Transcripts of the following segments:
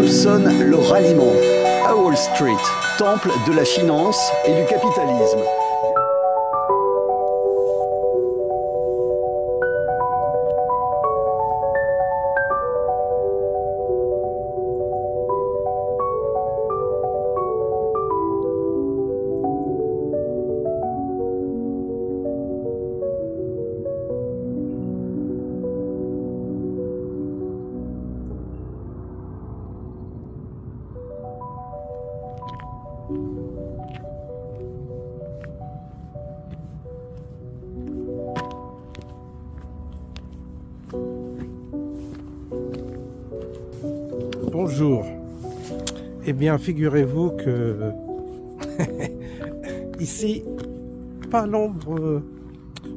sonne le ralliement. À Wall Street, temple de la finance et du capitalisme. Bonjour. Eh bien, figurez-vous que ici, pas l'ombre,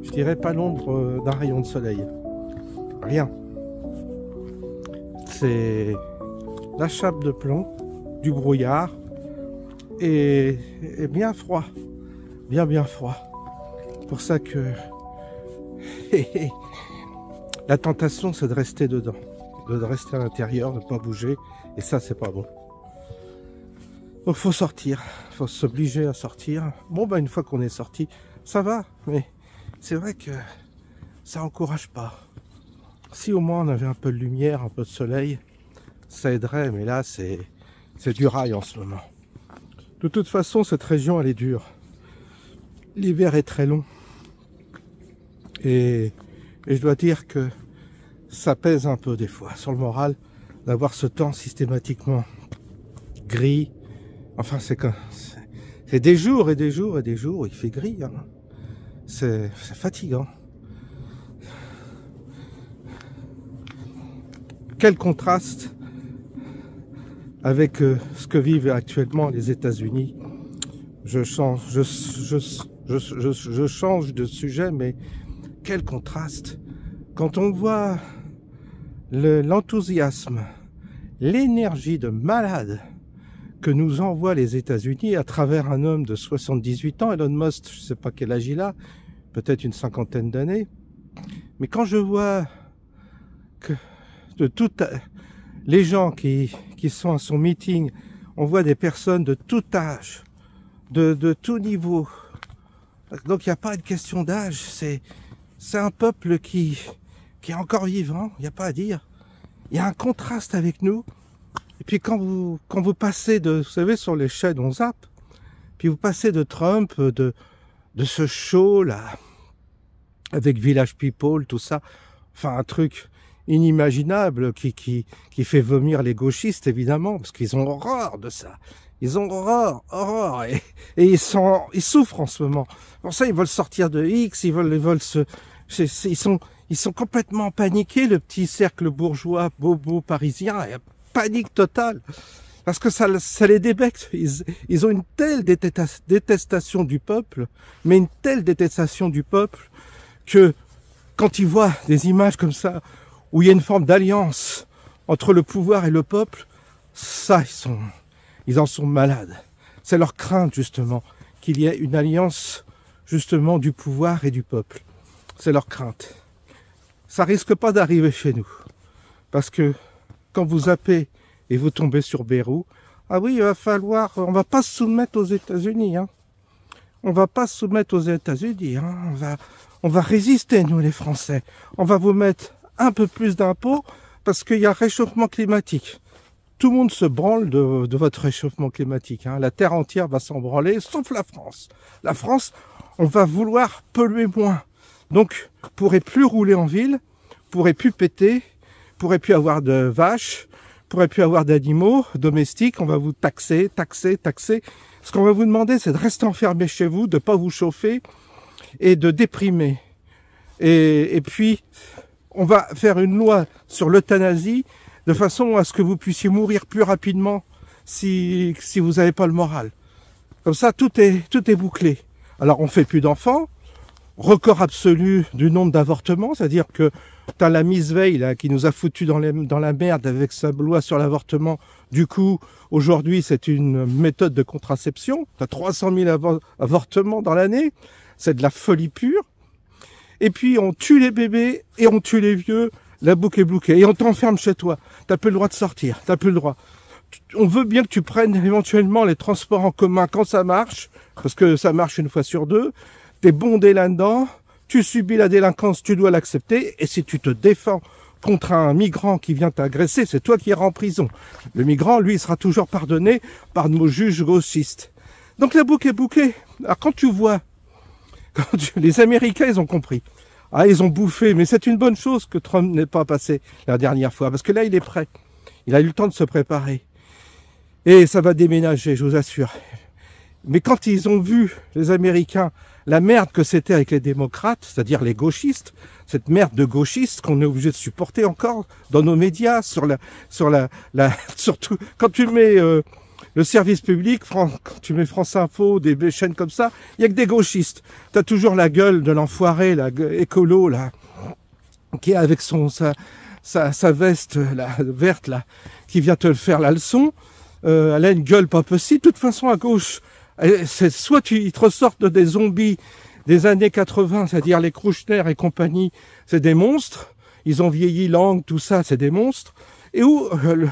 je dirais pas l'ombre d'un rayon de soleil. Rien. C'est la chape de plomb, du brouillard et bien froid. Bien froid. Pour ça que la tentation, c'est de rester dedans. De rester à l'intérieur, de ne pas bouger, et ça c'est pas bon. Donc faut sortir, faut s'obliger à sortir. Bon bah une fois qu'on est sorti, ça va, mais c'est vrai que ça encourage pas. Si au moins on avait un peu de lumière, un peu de soleil, ça aiderait, mais là c'est du rail en ce moment. De toute façon cette région elle est dure. L'hiver est très long. Et je dois dire que ça pèse un peu des fois sur le moral d'avoir ce temps systématiquement gris. Enfin, c'est des jours et des jours et des jours où il fait gris. Hein. C'est fatigant. Quel contraste avec ce que vivent actuellement les États-Unis. Je change de sujet, mais quel contraste quand on voit l'enthousiasme, l'énergie de malade que nous envoient les États-Unis à travers un homme de 78 ans, Elon Musk, je ne sais pas quel âge il a, peut-être une cinquantaine d'années, mais quand je vois que de toutes les gens qui sont à son meeting, on voit des personnes de tout âge, de tout niveau, donc il n'y a pas de question d'âge, c'est un peuple qui est encore vivant, il n'y a pas à dire. Il y a un contraste avec nous. Et puis quand vous passez vous savez, sur les chaînes, on zappe, puis vous passez de Trump, de ce show là, avec Village People, tout ça, enfin un truc inimaginable qui fait vomir les gauchistes évidemment, parce qu'ils ont horreur de ça. Ils ont horreur, et ils souffrent en ce moment. Pour ça, ils veulent sortir de X, ils veulent ils sont complètement paniqués, le petit cercle bourgeois, bobo parisien, panique totale. Parce que ça les débecte. Ils ont une telle détestation du peuple, mais une telle détestation du peuple, que quand ils voient des images comme ça, où il y a une forme d'alliance entre le pouvoir et le peuple, ça, ils en sont malades. C'est leur crainte, justement, qu'il y ait une alliance, justement, du pouvoir et du peuple. C'est leur crainte. Ça risque pas d'arriver chez nous. Parce que quand vous zappez et vous tombez sur Beyrouth, ah oui, on va pas se soumettre aux États-Unis, hein. On va pas se soumettre aux États-Unis, hein. On va résister, nous les Français. On va vous mettre un peu plus d'impôts parce qu'il y a réchauffement climatique. Tout le monde se branle de votre réchauffement climatique, hein. La terre entière va s'en branler, sauf la France. La France, on va vouloir polluer moins. Donc, pourrait plus rouler en ville, pourrait plus péter, pourrait plus avoir de vaches, pourrait plus avoir d'animaux domestiques. On va vous taxer. Ce qu'on va vous demander, c'est de rester enfermé chez vous, de pas vous chauffer et de déprimer. Et puis, on va faire une loi sur l'euthanasie de façon à ce que vous puissiez mourir plus rapidement si vous n'avez pas le moral. Comme ça, tout est bouclé. Alors, on fait plus d'enfants. Record absolu du nombre d'avortements, c'est-à-dire que t'as la Miss Veil là, qui nous a foutu dans la merde avec sa loi sur l'avortement. Du coup, aujourd'hui, c'est une méthode de contraception. T'as 300 000 avortements dans l'année. C'est de la folie pure. Et puis, on tue les bébés et on tue les vieux. La boucle est bloquée. Et on t'enferme chez toi. T'as plus le droit de sortir. T'as plus le droit. on veut bien que tu prennes éventuellement les transports en commun quand ça marche, parce que ça marche une fois sur deux, t'es bondé là-dedans, tu subis la délinquance, tu dois l'accepter, et si tu te défends contre un migrant qui vient t'agresser, c'est toi qui iras en prison. Le migrant, lui, il sera toujours pardonné par nos juges gauchistes. Donc la boucle est bouclée. Alors quand tu vois, les Américains, ils ont compris. Ah, ils ont bouffé, mais c'est une bonne chose que Trump n'ait pas passé la dernière fois, parce que là, il est prêt. Il a eu le temps de se préparer. Et ça va déménager, je vous assure. Mais quand ils ont vu, les Américains, la merde que c'était avec les démocrates, c'est-à-dire les gauchistes, cette merde de gauchistes qu'on est obligé de supporter encore dans nos médias, surtout quand tu mets le service public, quand tu mets France Info, des chaînes comme ça, il y a que des gauchistes. T'as toujours la gueule de l'enfoiré, la écolo, là, qui est avec sa veste verte, là, qui vient te faire la leçon. Elle a une gueule pas possible. De toute façon, à gauche, soit ils te ressortent des zombies des années 80, c'est-à-dire les Kouchner et compagnie, c'est des monstres. Ils ont vieilli, Lang, tout ça, c'est des monstres. Et où le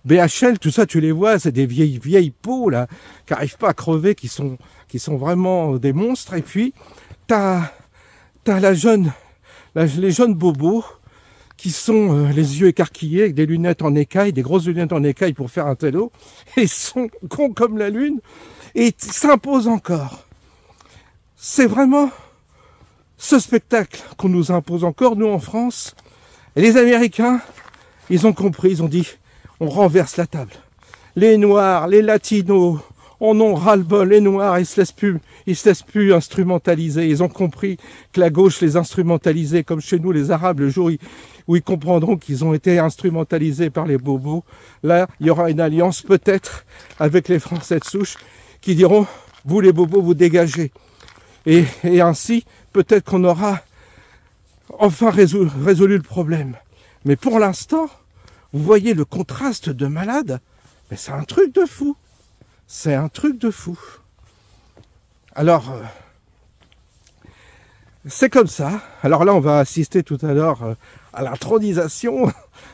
BHL, tout ça, tu les vois, c'est des vieilles peaux là, qui arrivent pas à crever, qui sont vraiment des monstres. Et puis t'as les jeunes bobos qui sont les yeux écarquillés avec des lunettes en écaille, des grosses lunettes en écaille pour faire un télo, et ils sont cons comme la lune, et ils s'imposent encore. C'est vraiment ce spectacle qu'on nous impose encore, nous en France. Et les Américains, ils ont compris, ils ont dit, on renverse la table. Les Noirs, les Latinos, on en ras-le-bol, les Noirs, ils se laissent plus instrumentaliser. Ils ont compris que la gauche les instrumentalisait, comme chez nous les Arabes, le jour où ils comprendront qu'ils ont été instrumentalisés par les bobos. Là, il y aura une alliance peut-être avec les Français de souche qui diront, vous les bobos, vous dégagez. Et ainsi, peut-être qu'on aura enfin résolu le problème. Mais pour l'instant, vous voyez le contraste de malade, mais c'est un truc de fou. C'est un truc de fou. Alors, c'est comme ça. Alors là, on va assister tout à l'heure à la tronisation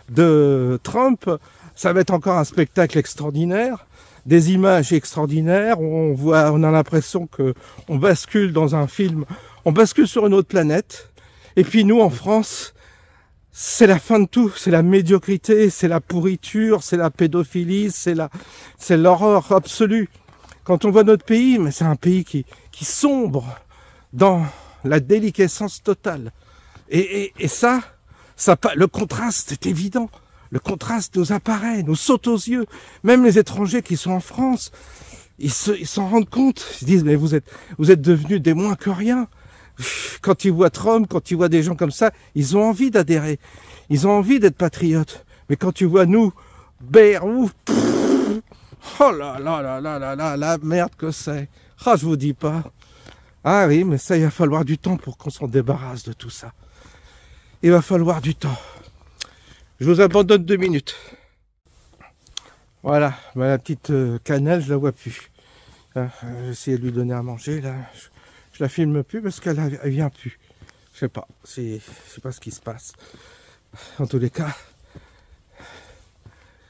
de Trump. Ça va être encore un spectacle extraordinaire. Des images extraordinaires, on a l'impression que on bascule dans un film, on bascule sur une autre planète. Et puis nous, en France, c'est la fin de tout, c'est la médiocrité, c'est la pourriture, c'est la pédophilie, c'est l'horreur absolue. Quand on voit notre pays, mais c'est un pays qui sombre dans la déliquescence totale. Et ça, le contraste est évident. Le contraste nous apparaît, nous saute aux yeux. Même les étrangers qui sont en France, ils s'en rendent compte. Ils se disent, mais vous êtes devenus des moins que rien. Quand ils voient Trump, quand ils voient des gens comme ça, ils ont envie d'adhérer. Ils ont envie d'être patriotes. Mais quand tu vois nous, oh là là là là là là, la merde que c'est. Ah, je vous dis pas. Ah oui, mais ça, il va falloir du temps pour qu'on s'en débarrasse de tout ça. Il va falloir du temps. Je vous abandonne 2 minutes. Voilà, la petite cannelle, je la vois plus. J'ai essayé de lui donner à manger, là. Je la filme plus parce qu'elle vient plus. Je sais pas, je sais pas ce qui se passe. En tous les cas,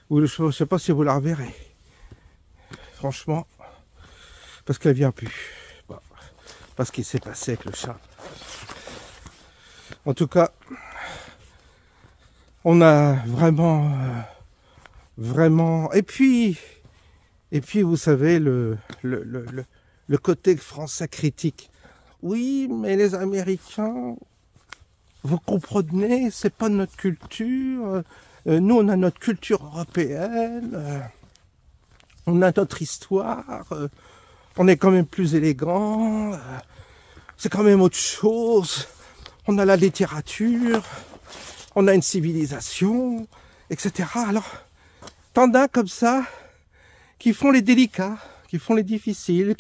je sais pas si vous la reverrez. Franchement, parce qu'elle vient plus. Bon, pas ce qui s'est passé avec le chat. En tout cas, on a vraiment, et puis vous savez le côté français critique. Oui, mais les Américains, vous comprenez, c'est pas notre culture. Nous, on a notre culture européenne. On a notre histoire. On est quand même plus élégant. C'est quand même autre chose. On a la littérature. On a une civilisation, etc. Alors, t'en as comme ça qui font les délicats, qui font les difficiles,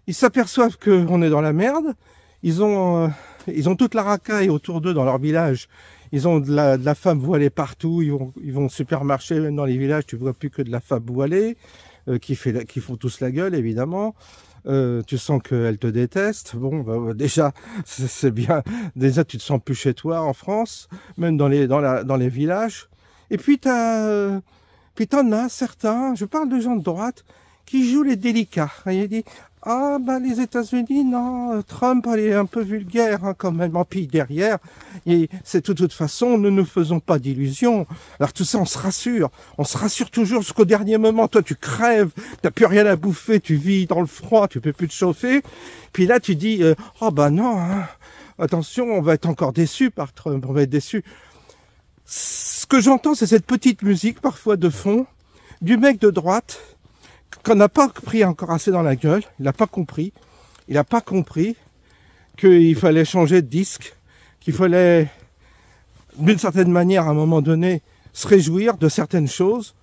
ils s'aperçoivent qu'on est dans la merde. Ils ont toute la racaille autour d'eux dans leur village. Ils ont de la femme voilée partout. Ils vont au supermarché, même dans les villages, tu vois plus que de la femme voilée qui font tous la gueule, évidemment. Tu sens qu'elle te déteste. Bon, bah, déjà, c'est bien. Déjà, tu te sens plus chez toi en France, même dans les villages. Et puis Puis t'en as certains, je parle de gens de droite, qui jouent les délicats. Il dit, ah ben les États-Unis, non, Trump, elle est un peu vulgaire hein, quand même. En puis derrière, c'est de toute façon, ne nous faisons pas d'illusions. Alors tout ça, on se rassure toujours jusqu'au dernier moment. Toi, tu crèves, t'as plus rien à bouffer, tu vis dans le froid, tu peux plus te chauffer. Puis là, tu dis, oh ben non, hein, attention, on va être encore déçu par Trump, on va être déçu. Ce que j'entends, c'est cette petite musique, parfois de fond, du mec de droite, qu'on n'a pas pris encore assez dans la gueule, il n'a pas compris qu'il fallait changer de disque, qu'il fallait, d'une certaine manière, à un moment donné, se réjouir de certaines choses.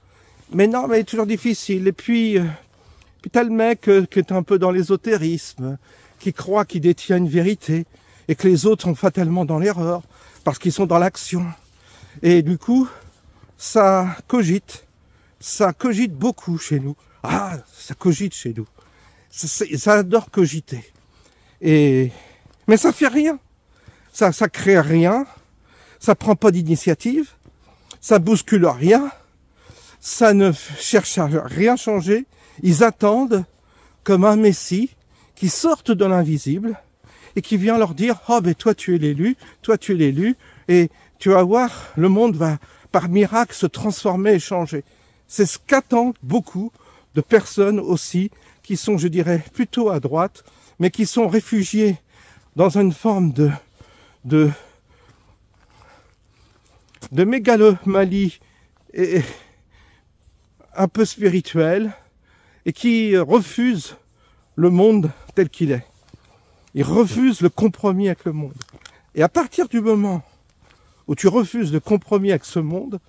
Mais non, mais c'est toujours difficile. Et puis t'as le mec qui est un peu dans l'ésotérisme, qui croit qu'il détient une vérité, et que les autres sont fatalement dans l'erreur, parce qu'ils sont dans l'action. Et du coup, ça cogite beaucoup chez nous. Ah, ça cogite chez nous. Ça adore cogiter. Mais ça fait rien. Ça crée rien. Ça prend pas d'initiative. Ça bouscule rien. Ça ne cherche à rien changer. Ils attendent comme un messie qui sorte de l'invisible et qui vient leur dire « Oh, ben toi tu es l'élu, et tu vas voir, le monde va par miracle se transformer et changer. » C'est ce qu'attendent beaucoup de personnes aussi qui sont, je dirais, plutôt à droite, mais qui sont réfugiées dans une forme de mégalomanie et un peu spirituelle et qui refusent le monde tel qu'il est. Ils refusent le compromis avec le monde. Et à partir du moment où tu refuses le compromis avec ce monde,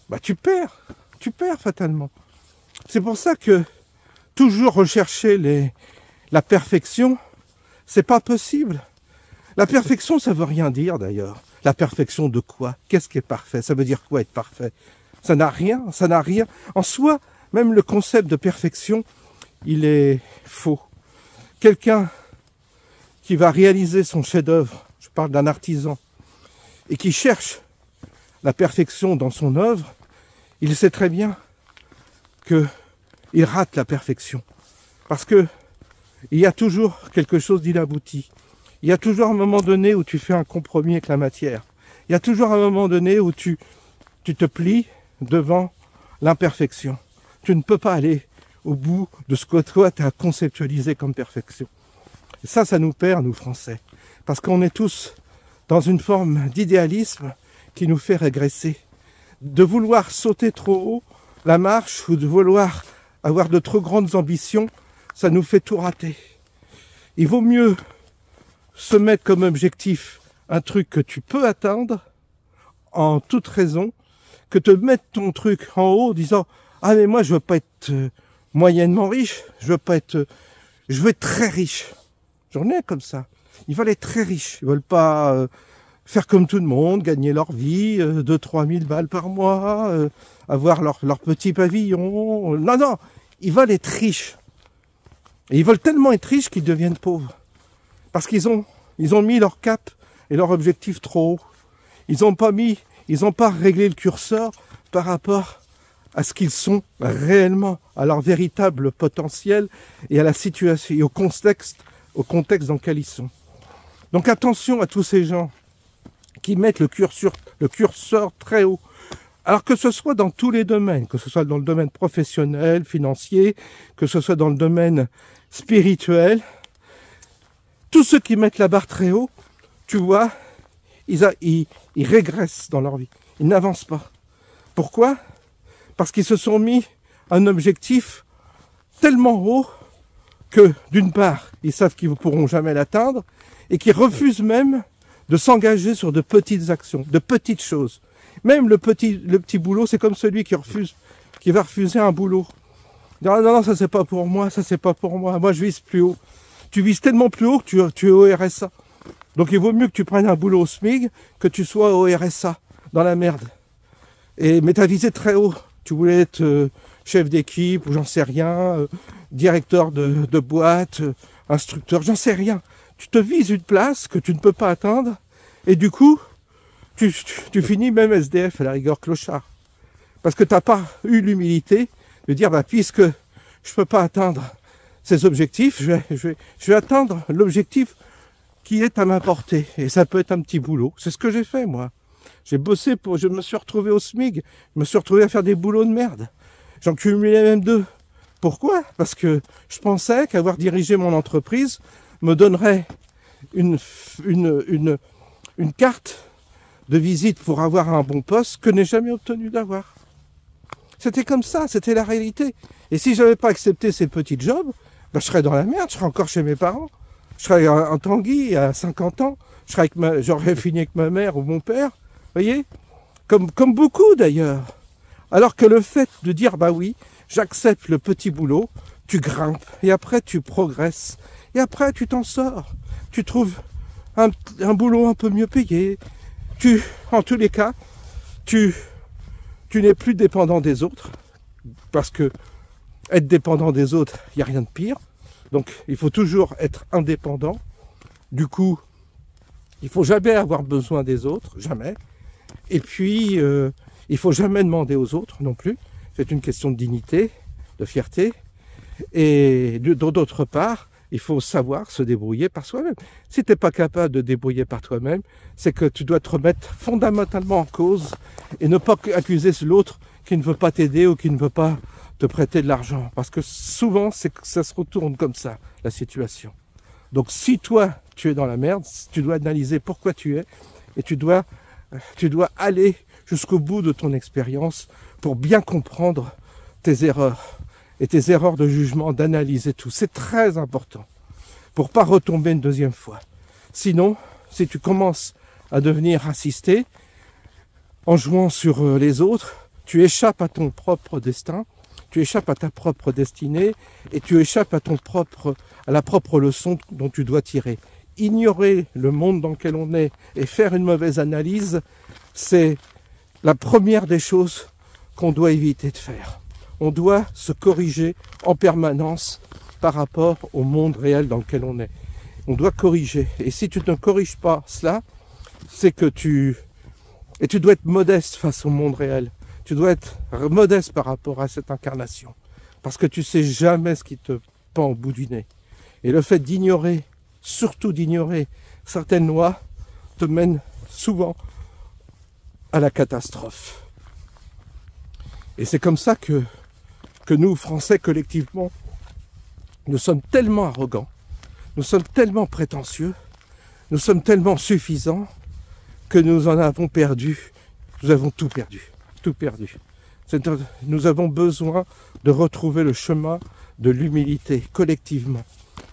bah tu perds fatalement. C'est pour ça que toujours rechercher la perfection, c'est pas possible. La perfection, ça veut rien dire d'ailleurs. La perfection de quoi? Qu'est-ce qui est parfait? Ça veut dire quoi être parfait? Ça n'a rien. En soi, même le concept de perfection, il est faux. Quelqu'un qui va réaliser son chef-d'œuvre, je parle d'un artisan, et qui cherche la perfection dans son œuvre, il sait très bien qu'il rate la perfection. Parce que il y a toujours quelque chose d'inabouti. Il y a toujours un moment donné où tu fais un compromis avec la matière. Il y a toujours un moment donné où tu te plies devant l'imperfection. Tu ne peux pas aller au bout de ce que toi tu as conceptualisé comme perfection. Et ça nous perd, nous Français. Parce qu'on est tous dans une forme d'idéalisme qui nous fait régresser. De vouloir sauter trop haut la marche ou de vouloir avoir de trop grandes ambitions, ça nous fait tout rater. Il vaut mieux se mettre comme objectif un truc que tu peux atteindre en toute raison que te mettre ton truc en haut en disant « Ah mais moi je veux pas être moyennement riche, je veux être très riche. » J'en ai comme ça. Ils veulent être très riches. Ils veulent pas faire comme tout le monde, gagner leur vie, 2-3 000 balles par mois, avoir leur petit pavillon. Non, ils veulent être riches. Et ils veulent tellement être riches qu'ils deviennent pauvres. Parce qu'ils ont mis leur cap et leur objectif trop haut. Ils n'ont pas réglé le curseur par rapport à ce qu'ils sont réellement, à leur véritable potentiel et à la situation et au contexte dans lequel ils sont. Donc attention à tous ces gens qui mettent le curseur très haut. Alors que ce soit dans tous les domaines, que ce soit dans le domaine professionnel, financier, que ce soit dans le domaine spirituel, tous ceux qui mettent la barre très haut, tu vois, ils régressent dans leur vie. Ils n'avancent pas. Pourquoi? Parce qu'ils se sont mis un objectif tellement haut que, d'une part, ils savent qu'ils ne pourront jamais l'atteindre et qu'ils refusent même de s'engager sur de petites actions, de petites choses. Même le petit boulot, c'est comme celui qui va refuser un boulot. Non, ça c'est pas pour moi, moi je vise plus haut. Tu vises tellement plus haut que tu es au RSA. Donc il vaut mieux que tu prennes un boulot au SMIC que tu sois au RSA, dans la merde. Mais tu as visé très haut. Tu voulais être chef d'équipe, ou j'en sais rien, directeur de boîte, instructeur, j'en sais rien. Tu te vises une place que tu ne peux pas atteindre, et du coup, tu finis même SDF à la rigueur clochard. Parce que tu n'as pas eu l'humilité de dire, bah, puisque je ne peux pas atteindre ces objectifs, je vais atteindre l'objectif qui est à ma portée. Et ça peut être un petit boulot. C'est ce que j'ai fait, moi. J'ai bossé je me suis retrouvé au SMIC, je me suis retrouvé à faire des boulots de merde. J'en cumulais même 2. Pourquoi? Parce que je pensais qu'avoir dirigé mon entreprise me donnerait une carte de visite pour avoir un bon poste que je n'ai jamais obtenu d'avoir. C'était comme ça, c'était la réalité. Et si je n'avais pas accepté ces petits jobs, ben je serais dans la merde, je serais encore chez mes parents. Je serais en Tanguy à 50 ans, j'aurais fini avec ma mère ou mon père, vous voyez, comme beaucoup d'ailleurs. Alors que le fait de dire, bah oui, j'accepte le petit boulot, tu grimpes, et après tu progresses, et après tu t'en sors. Tu trouves un boulot un peu mieux payé. En tous les cas, tu n'es plus dépendant des autres, parce que être dépendant des autres, il n'y a rien de pire. Donc il faut toujours être indépendant. Du coup, il ne faut jamais avoir besoin des autres, jamais. Et puis, il ne faut jamais demander aux autres non plus. C'est une question de dignité, de fierté. Et d'autre part, il faut savoir se débrouiller par soi-même. Si tu n'es pas capable de débrouiller par toi-même, c'est que tu dois te remettre fondamentalement en cause et ne pas accuser l'autre qui ne veut pas t'aider ou qui ne veut pas te prêter de l'argent. Parce que souvent, ça se retourne comme ça, la situation. Donc si toi, tu es dans la merde, tu dois analyser pourquoi tu es et tu dois aller jusqu'au bout de ton expérience pour bien comprendre tes erreurs et tes erreurs de jugement, d'analyser tout. C'est très important pour pas retomber une deuxième fois. Sinon, si tu commences à devenir assisté en jouant sur les autres, tu échappes à ton propre destin, tu échappes à ta propre destinée et tu échappes à la propre leçon dont tu dois tirer. Ignorer le monde dans lequel on est et faire une mauvaise analyse, c'est la première des choses qu'on doit éviter de faire. On doit se corriger en permanence par rapport au monde réel dans lequel on est. On doit corriger. Et si tu ne corriges pas cela, c'est que tu dois être modeste face au monde réel. Tu dois être modeste par rapport à cette incarnation. Parce que tu sais jamais ce qui te pend au bout du nez. Et le fait d'ignorer, surtout d'ignorer certaines lois, te mène souvent à la catastrophe. Et c'est comme ça que nous, Français, collectivement, nous sommes tellement arrogants, nous sommes tellement prétentieux, nous sommes tellement suffisants que nous en avons perdu, nous avons tout perdu, tout perdu. Nous avons besoin de retrouver le chemin de l'humilité collectivement.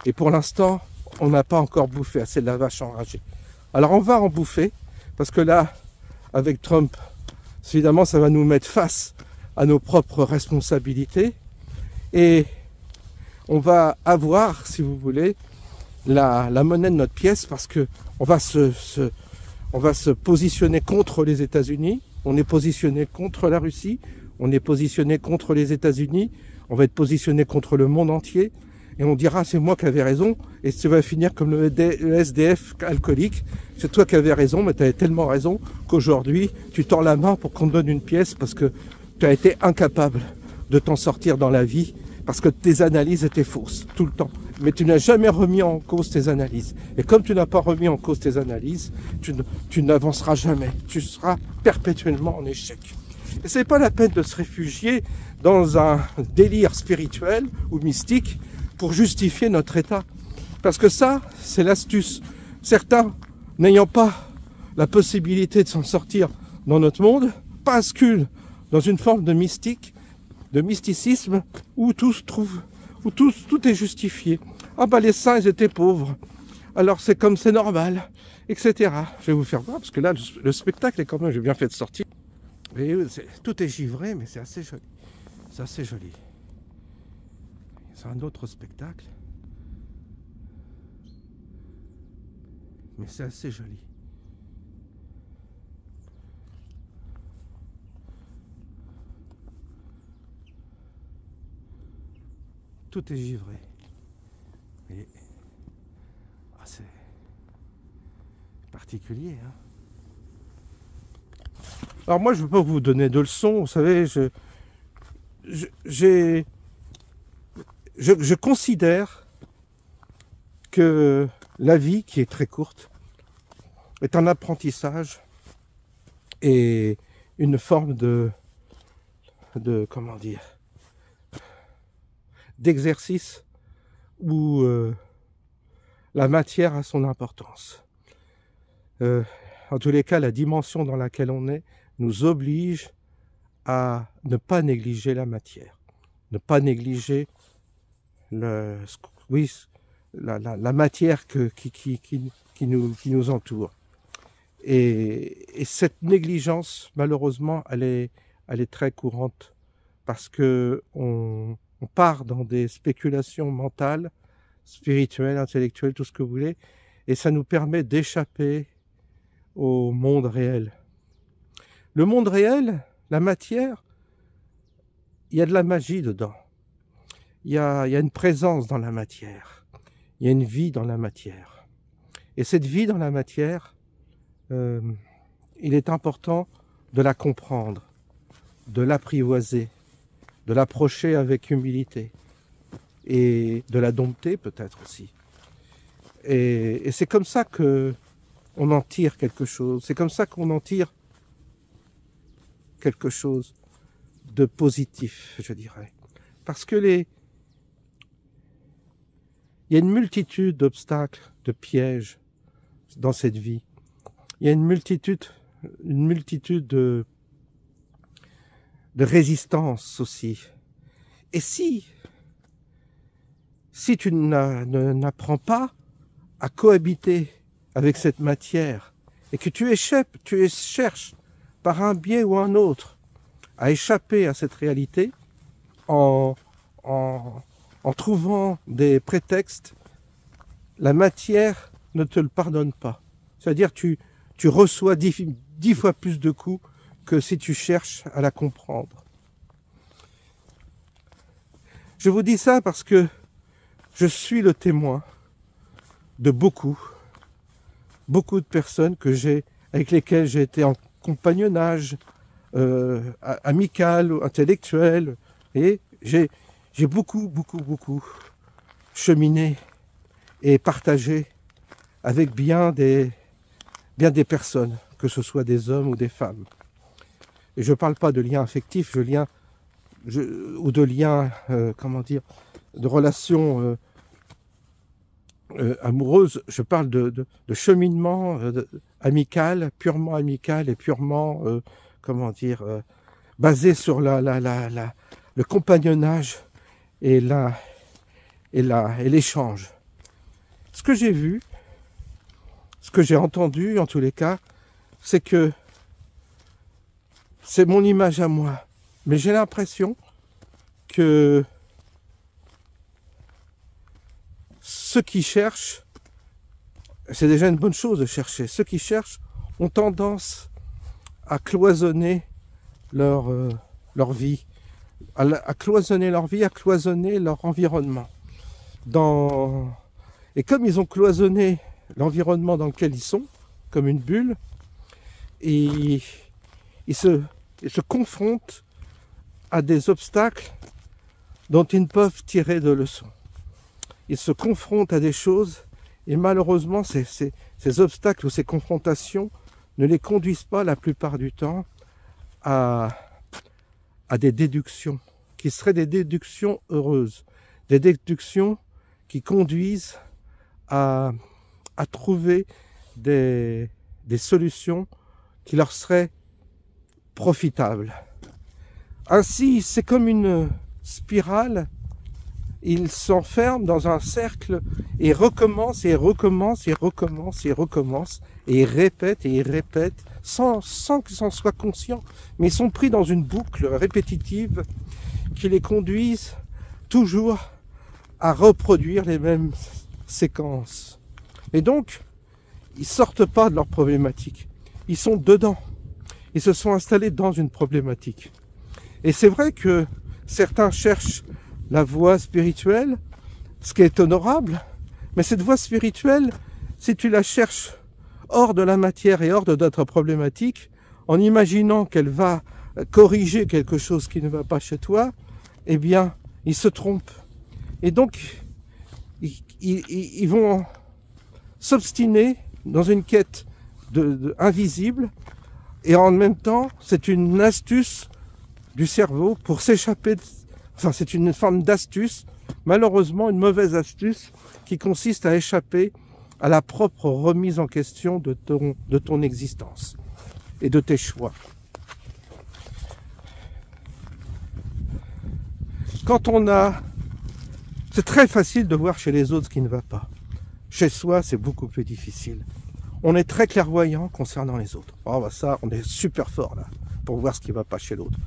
Et pour l'instant, on n'a pas encore bouffé assez de la vache enragée. Alors on va en bouffer, parce que là, avec Trump, évidemment, ça va nous mettre face à nos propres responsabilités. Et on va avoir, si vous voulez, la monnaie de notre pièce, parce que on va se positionner contre les États-Unis, on est positionné contre la Russie, on est positionné contre les États-Unis, on va être positionné contre le monde entier, et on dira c'est moi qui avais raison, et ça va finir comme le SDF alcoolique, c'est toi qui avais raison, mais tu avais tellement raison qu'aujourd'hui tu tends la main pour qu'on te donne une pièce parce que tu as été incapable de t'en sortir dans la vie, parce que tes analyses étaient fausses, tout le temps. Mais tu n'as jamais remis en cause tes analyses. Et comme tu n'as pas remis en cause tes analyses, tu n'avanceras jamais. Tu seras perpétuellement en échec. Et c'est pas la peine de se réfugier dans un délire spirituel ou mystique pour justifier notre état. Parce que ça, c'est l'astuce. Certains, n'ayant pas la possibilité de s'en sortir dans notre monde, basculent dans une forme de mystique, de mysticisme, où tout est justifié. Ah bah les saints, ils étaient pauvres. Alors c'est comme c'est normal, etc. Je vais vous faire voir, parce que là, le spectacle est quand même, j'ai bien fait de sortir. Et tout est givré, mais c'est assez joli. C'est assez joli. C'est un autre spectacle. Mais c'est assez joli. Tout est givré. Et c'est particulier, hein. Alors moi, je ne veux pas vous donner de leçons, vous savez, je considère que la vie, qui est très courte, est un apprentissage et une forme comment dire, d'exercice où la matière a son importance. En tous les cas, la dimension dans laquelle on est nous oblige à ne pas négliger la matière, ne pas négliger la matière qui nous entoure. Et cette négligence, malheureusement, elle est très courante parce que on part dans des spéculations mentales, spirituelles, intellectuelles, tout ce que vous voulez, et ça nous permet d'échapper au monde réel. Le monde réel, la matière, il y a de la magie dedans. Il y a une présence dans la matière. Il y a une vie dans la matière. Et cette vie dans la matière, il est important de la comprendre, de l'apprivoiser, de l'approcher avec humilité et de la dompter peut-être aussi. Et c'est comme ça que on en tire quelque chose. C'est comme ça qu'on en tire quelque chose de positif, je dirais. Parce que il y a une multitude d'obstacles, de pièges dans cette vie. Il y a une multitude de résistances aussi. Et si tu n'apprends pas à cohabiter avec cette matière et que tu cherches par un biais ou un autre à échapper à cette réalité en trouvant des prétextes, la matière ne te le pardonne pas. C'est-à-dire tu reçois 10 fois plus de coups que si tu cherches à la comprendre. Je vous dis ça parce que je suis le témoin de beaucoup de personnes avec lesquelles j'ai été en compagnonnage amical ou intellectuel, et j'ai beaucoup cheminé et partagé avec bien des personnes, que ce soit des hommes ou des femmes. Et je ne parle pas de liens affectifs, ou de liens, de relations amoureuses. Je parle de cheminement amical, purement amical et purement, basé sur le compagnonnage et l'échange. Ce que j'ai vu, ce que j'ai entendu en tous les cas, c'est que c'est mon image à moi. Mais j'ai l'impression que ceux qui cherchent, c'est déjà une bonne chose de chercher, ceux qui cherchent ont tendance à cloisonner leur vie, à cloisonner leur vie, à cloisonner leur environnement. Et comme ils ont cloisonné l'environnement dans lequel ils sont, comme une bulle, ils se confrontent à des obstacles dont ils ne peuvent tirer de leçons. Ils se confrontent à des choses et malheureusement ces obstacles ou ces confrontations ne les conduisent pas la plupart du temps à des déductions qui seraient des déductions heureuses, des déductions qui conduisent à trouver des solutions qui leur seraient profitables. Ainsi, c'est comme une spirale, ils s'enferment dans un cercle et recommencent et recommencent et recommencent et recommencent et ils répètent sans qu'ils en soient conscients, mais ils sont pris dans une boucle répétitive qui les conduisent toujours à reproduire les mêmes séquences. Et donc, ils sortent pas de leur problématique, ils sont dedans, ils se sont installés dans une problématique. Et c'est vrai que certains cherchent la voie spirituelle, ce qui est honorable, mais cette voie spirituelle, si tu la cherches hors de la matière et hors de notre problématique, en imaginant qu'elle va corriger quelque chose qui ne va pas chez toi, eh bien, ils se trompent. Et donc, ils vont s'obstiner dans une quête invisible, et en même temps, c'est une astuce du cerveau pour s'échapper, enfin c'est une forme d'astuce, malheureusement une mauvaise astuce, qui consiste à échapper à la propre remise en question de ton existence et de tes choix. Quand on a... C'est très facile de voir chez les autres ce qui ne va pas. Chez soi, c'est beaucoup plus difficile. On est très clairvoyant concernant les autres. Oh, bah ça, on est super fort là, pour voir ce qui ne va pas chez l'autre.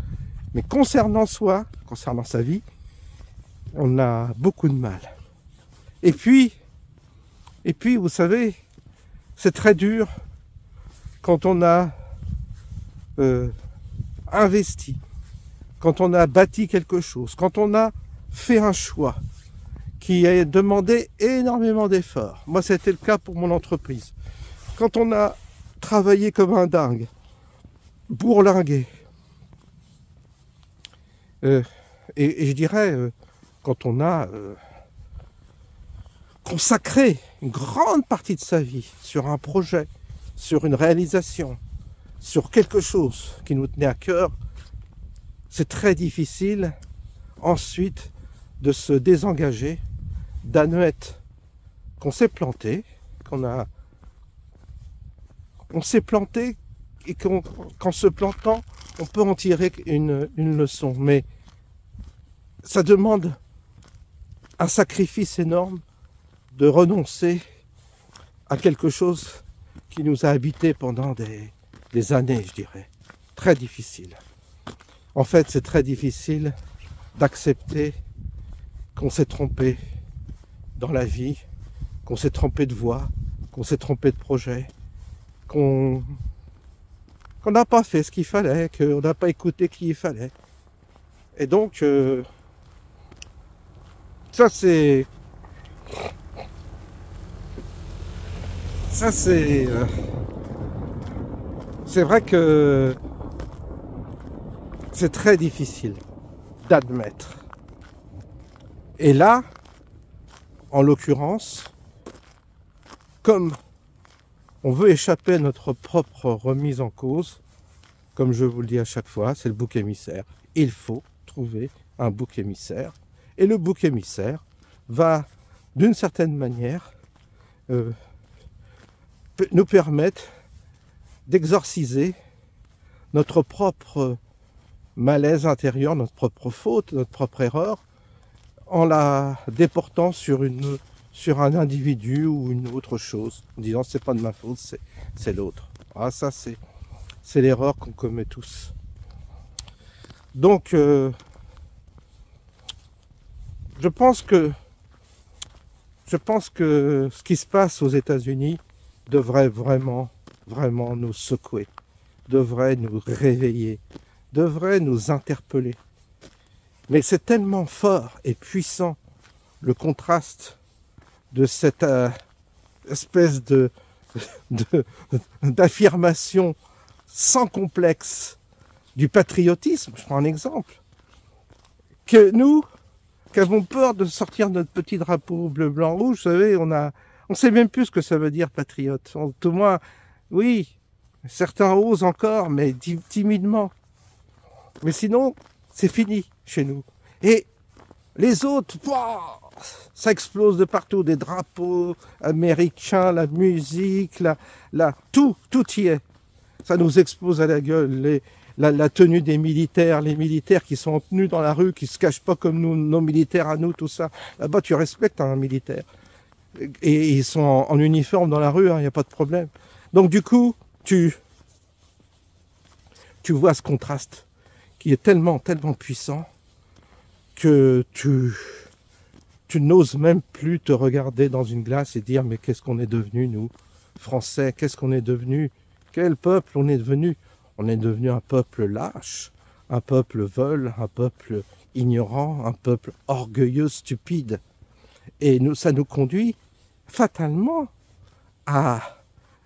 Mais concernant soi, concernant sa vie, on a beaucoup de mal. Et puis, vous savez, c'est très dur quand on a investi, quand on a bâti quelque chose, quand on a fait un choix qui a demandé énormément d'efforts. Moi, c'était le cas pour mon entreprise. Quand on a travaillé comme un dingue, bourlingué, et je dirais, quand on a consacré une grande partie de sa vie sur un projet, sur une réalisation, sur quelque chose qui nous tenait à cœur, c'est très difficile ensuite de se désengager, d'admettre qu'on s'est planté, on s'est planté et qu'en se plantant, on peut en tirer une leçon. Mais ça demande un sacrifice énorme de renoncer à quelque chose qui nous a habités pendant des années, je dirais. Très difficile. En fait, c'est très difficile d'accepter qu'on s'est trompé dans la vie, qu'on s'est trompé de voie, qu'on s'est trompé de projet, qu'on n'a pas fait ce qu'il fallait, qu'on n'a pas écouté qui il fallait. Et donc, ça c'est vrai que c'est très difficile d'admettre. Et là, en l'occurrence, comme on veut échapper à notre propre remise en cause, comme je vous le dis à chaque fois, c'est le bouc émissaire. Il faut trouver un bouc émissaire. Et le bouc émissaire va, d'une certaine manière, nous permettre d'exorciser notre propre malaise intérieur, notre propre faute, notre propre erreur, en la déportant sur un individu ou une autre chose, en disant c'est pas de ma faute, c'est l'autre. Ah, ça c'est l'erreur qu'on commet tous. Donc je pense que ce qui se passe aux États-Unis devrait vraiment nous secouer, devrait nous réveiller, devrait nous interpeller. Mais c'est tellement fort et puissant le contraste de cette espèce d'affirmation sans complexe du patriotisme, je prends un exemple, que nous, qui avons peur de sortir notre petit drapeau bleu, blanc, rouge, vous savez, on sait même plus ce que ça veut dire patriote. Tout moins, oui, certains osent encore, mais timidement. Mais sinon, c'est fini chez nous. Et les autres, ça explose de partout, des drapeaux américains, la musique, tout y est. Ça nous explose à la gueule, la tenue des militaires, les militaires qui sont en tenue dans la rue, qui se cachent pas comme nous, nos militaires à nous, tout ça. Là-bas, tu respectes un militaire. Et ils sont en uniforme dans la rue, il n'y a pas de problème. Donc du coup, tu vois ce contraste qui est tellement puissant que tu n'oses même plus te regarder dans une glace et dire mais qu'est-ce qu'on est devenu nous, Français, qu'est-ce qu'on est devenu, quel peuple on est devenu? On est devenu un peuple lâche, un peuple vol, un peuple ignorant, un peuple orgueilleux, stupide. Et ça nous conduit fatalement à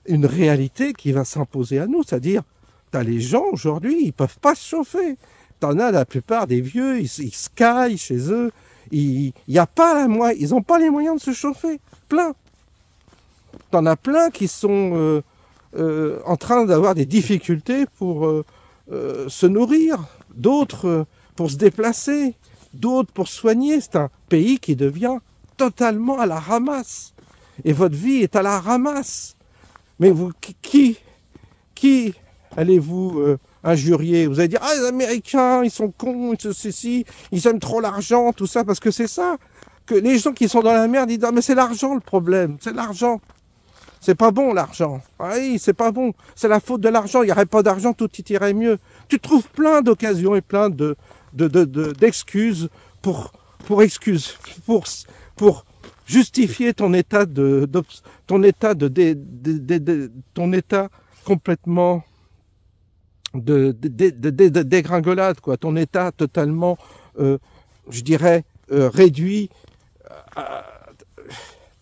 une réalité qui va s'imposer à nous, c'est-à-dire T'as les gens aujourd'hui, ils peuvent pas se chauffer. T'en as la plupart des vieux, ils se caillent chez eux. Ils n'ont pas les moyens de se chauffer. Plein. T'en as plein qui sont en train d'avoir des difficultés pour se nourrir. D'autres pour se déplacer. D'autres pour soigner. C'est un pays qui devient totalement à la ramasse. Et votre vie est à la ramasse. Mais vous, qui allez-vous injurier? Vous allez dire, ah, les Américains, ils sont cons, ils aiment trop l'argent, tout ça, parce que c'est ça. Que les gens qui sont dans la merde, ils disent, ah, mais c'est l'argent le problème, c'est l'argent. C'est pas bon l'argent. Ah oui, c'est pas bon. C'est la faute de l'argent. Il n'y aurait pas d'argent, tout irait mieux. Tu trouves plein d'occasions et plein d'excuses pour justifier ton état ton état complètement de dégringolade, quoi. Ton état totalement, je dirais, réduit.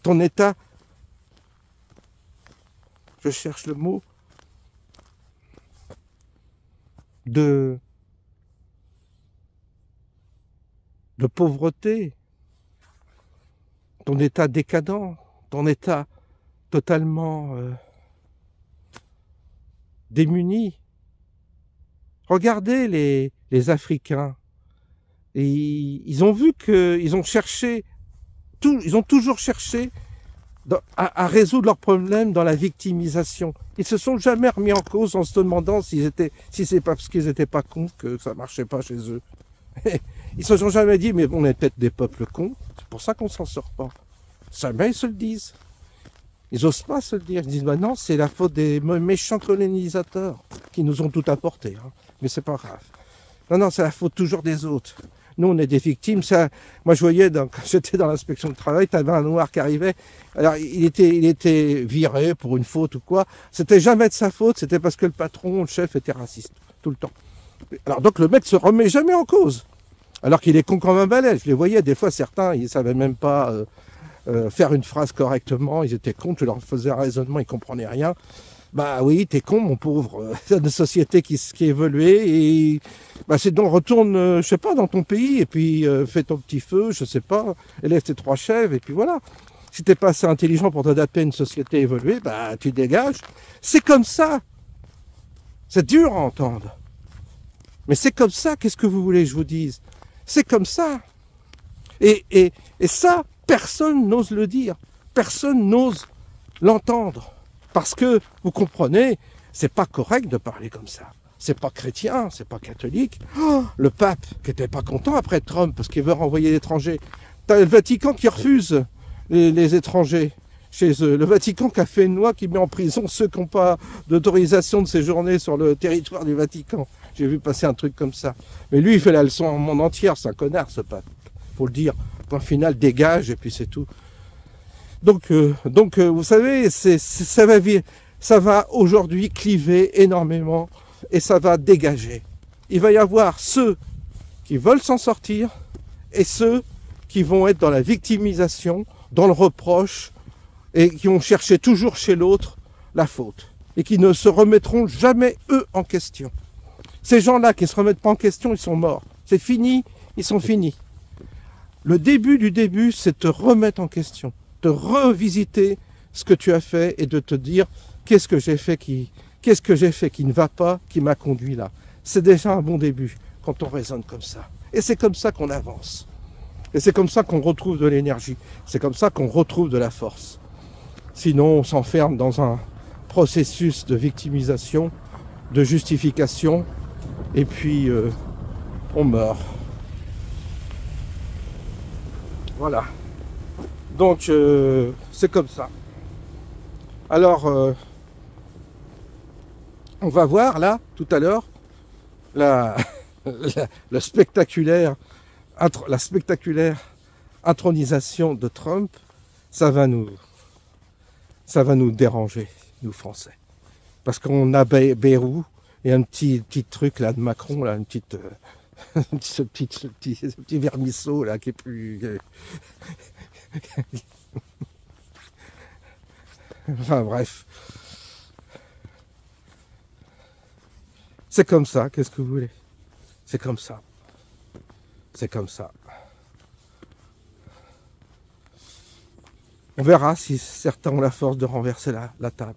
Ton état, je cherche le mot, de pauvreté, ton état décadent, ton état totalement démuni. Regardez les Africains. Et ils ont vu qu'ils ont cherché, ils ont toujours cherché à résoudre leurs problèmes dans la victimisation. Ils se sont jamais remis en cause en se demandant si c'est pas parce qu'ils étaient pas cons que ça marchait pas chez eux. Ils se sont jamais dit, mais on est peut-être des peuples cons, c'est pour ça qu'on s'en sort pas. Jamais ils se le disent. Ils osent pas se le dire. Ils disent, bah non, c'est la faute des méchants colonisateurs qui nous ont tout apporté. Hein. Mais c'est pas grave. Non, c'est la faute toujours des autres. Nous, on est des victimes. Ça, moi, je voyais, quand j'étais dans l'inspection du travail, tu avais un noir qui arrivait. Alors, il était viré pour une faute ou quoi. C'était jamais de sa faute. C'était parce que le patron, le chef, était raciste. Tout le temps. Alors, donc, le mec se remet jamais en cause. Alors qu'il est con comme un balai. Je les voyais, des fois, certains, ils savaient même pas faire une phrase correctement. Ils étaient cons. Tu leur faisais un raisonnement, ils comprenaient rien. Bah oui, t'es con, mon pauvre. C'est une société qui évoluait et bah c'est donc retourne, je sais pas, dans ton pays et puis fais ton petit feu, je sais pas, élève tes 3 chèvres et puis voilà. Si t'es pas assez intelligent pour t'adapter à une société évoluée, bah tu dégages. C'est comme ça. C'est dur à entendre. Mais c'est comme ça, qu'est-ce que vous voulez que je vous dise? C'est comme ça. Et ça, personne n'ose le dire. Personne n'ose l'entendre. Parce que, vous comprenez, c'est pas correct de parler comme ça. C'est pas chrétien, c'est pas catholique. Oh, le pape, qui était pas content après Trump, parce qu'il veut renvoyer l'étranger. T'as le Vatican qui refuse les étrangers chez eux. Le Vatican qui a fait une loi qui met en prison ceux qui n'ont pas d'autorisation de séjourner sur le territoire du Vatican. J'ai vu passer un truc comme ça. Mais lui, il fait la leçon au monde entier, c'est un connard, ce pape. Faut le dire. Point final, dégage, et puis c'est tout. Donc, vous savez, ça va aujourd'hui cliver énormément et ça va dégager. Il va y avoir ceux qui veulent s'en sortir et ceux qui vont être dans la victimisation, dans le reproche et qui vont chercher toujours chez l'autre la faute et qui ne se remettront jamais eux en question. Ces gens-là qui ne se remettent pas en question, ils sont morts. C'est fini, ils sont finis. Le début du début, c'est te remettre en question. De revisiter ce que tu as fait et de te dire qu'est-ce que j'ai fait qui ne va pas, qui m'a conduit là. C'est déjà un bon début quand on raisonne comme ça. Et c'est comme ça qu'on avance. Et c'est comme ça qu'on retrouve de l'énergie. C'est comme ça qu'on retrouve de la force. Sinon, on s'enferme dans un processus de victimisation, de justification, et puis on meurt. Voilà. Donc, c'est comme ça. Alors, on va voir là, tout à l'heure, la spectaculaire intronisation de Trump. Ça va nous déranger, nous Français. Parce qu'on a Bayrou et un petit truc là de Macron, là, ce petit vermisseau là qui est plus... Enfin bref. C'est comme ça, qu'est-ce que vous voulez? C'est comme ça. C'est comme ça. On verra si certains ont la force de renverser la table.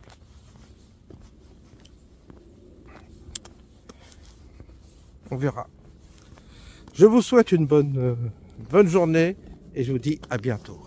On verra. Je vous souhaite une bonne journée et je vous dis à bientôt.